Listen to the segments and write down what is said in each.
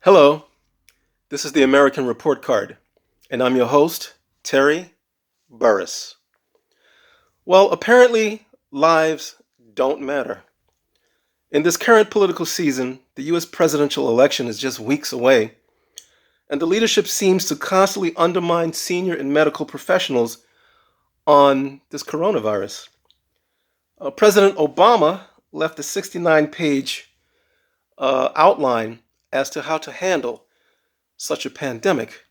Hello, this is the American Report Card, and I'm your host, Terry Burris. Well, apparently, lives don't matter. In this current political season, the US presidential election is just weeks away, and the leadership seems to constantly undermine senior and medical professionals on this coronavirus. President Obama left a 69-page outline as to how to handle such a pandemic.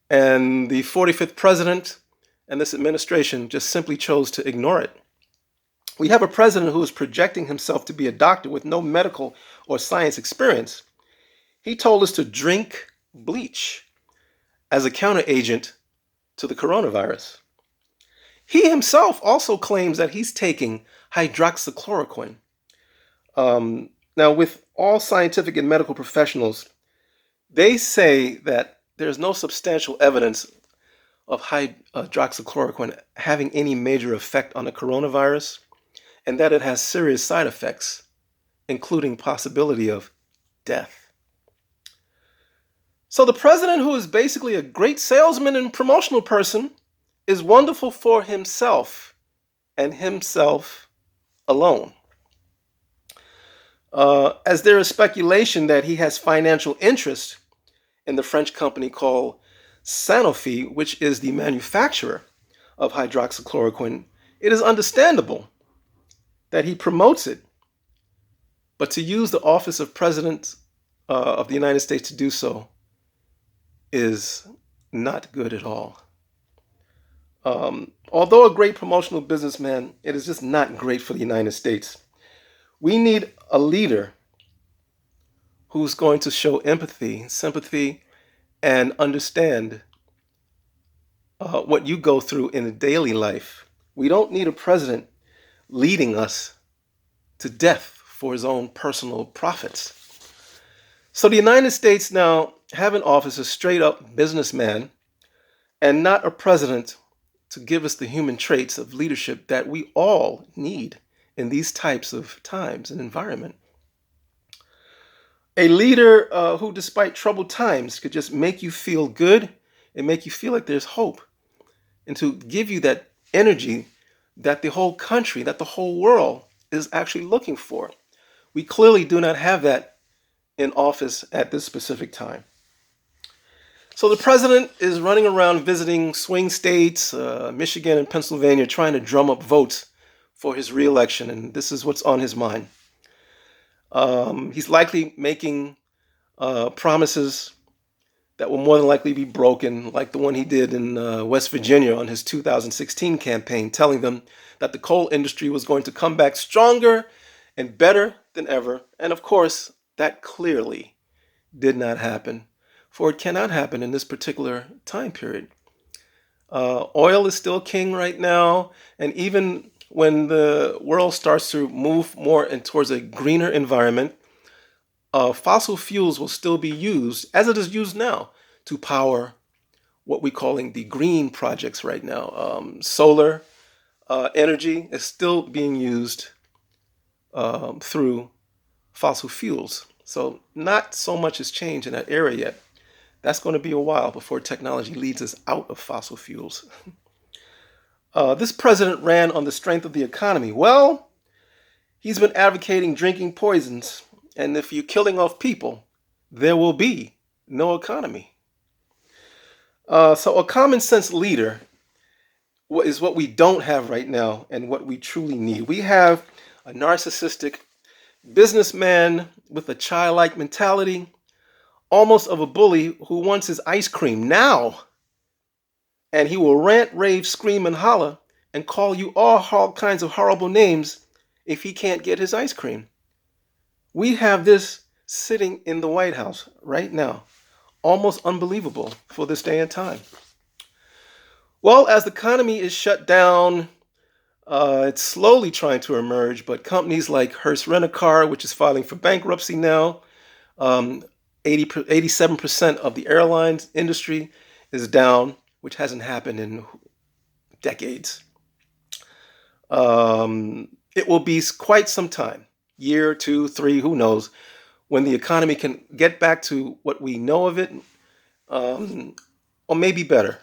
And the 45th president and this administration just simply chose to ignore it. We have a president who is projecting himself to be a doctor with no medical or science experience. He told us to drink bleach as a counteragent to the coronavirus. He himself also claims that he's taking hydroxychloroquine. Now, with all scientific and medical professionals, they say that there's no substantial evidence of hydroxychloroquine having any major effect on the coronavirus, and that it has serious side effects, including possibility of death. So the president, who is basically a great salesman and promotional person, is wonderful for himself and himself alone. As there is speculation that he has financial interest in the French company called Sanofi, which is the manufacturer of hydroxychloroquine, it is understandable that he promotes it. But to use the office of President of the United States to do so is not good at all. Although a great promotional businessman, it is just not great for the United States. We need a leader who's going to show empathy, sympathy, and understand what you go through in a daily life. We don't need a president leading us to death for his own personal profits. So the United States now have in office a straight up businessman and not a president to give us the human traits of leadership that we all need in these types of times and environment. A leader who, despite troubled times, could just make you feel good and make you feel like there's hope, and to give you that energy that the whole country, that the whole world is actually looking for. We clearly do not have that in office at this specific time. So the president is running around visiting swing states, Michigan and Pennsylvania, trying to drum up votes for his reelection, and this is what's on his mind. He's likely making promises that will more than likely be broken, like the one he did in West Virginia on his 2016 campaign, telling them that the coal industry was going to come back stronger and better than ever. And of course, that clearly did not happen, for it cannot happen in this particular time period. Oil is still king right now, and even when the world starts to move more towards a greener environment, fossil fuels will still be used, as it is used now, to power what we're calling the green projects right now. Solar energy is still being used through fossil fuels. So not so much has changed in that area yet. That's going to be a while before technology leads us out of fossil fuels. This president ran on the strength of the economy. Well, he's been advocating drinking poisons, and if you're killing off people, there will be no economy. So a common sense leader is what we don't have right now and what we truly need. We have a narcissistic businessman with a childlike mentality, almost of a bully who wants his ice cream now. And he will rant, rave, scream, and holler and call you all kinds of horrible names if he can't get his ice cream. We have this sitting in the White House right now. Almost unbelievable for this day and time. Well, as the economy is shut down, it's slowly trying to emerge, but companies like Hearst Rent-A-Car, which is filing for bankruptcy now, 87% of the airlines industry is down, which hasn't happened in decades. It will be quite some time, year, 2, 3, who knows, when the economy can get back to what we know of it, um, or maybe better.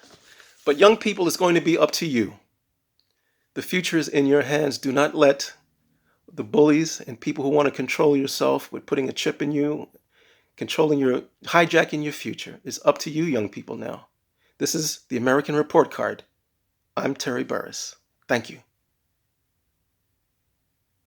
But young people, it's going to be up to you. The future is in your hands. Do not let the bullies and people who want to control yourself with putting a chip in you, hijacking your future. It's up to you, young people, now. This is the American Report Card. I'm Terry Burris. Thank you.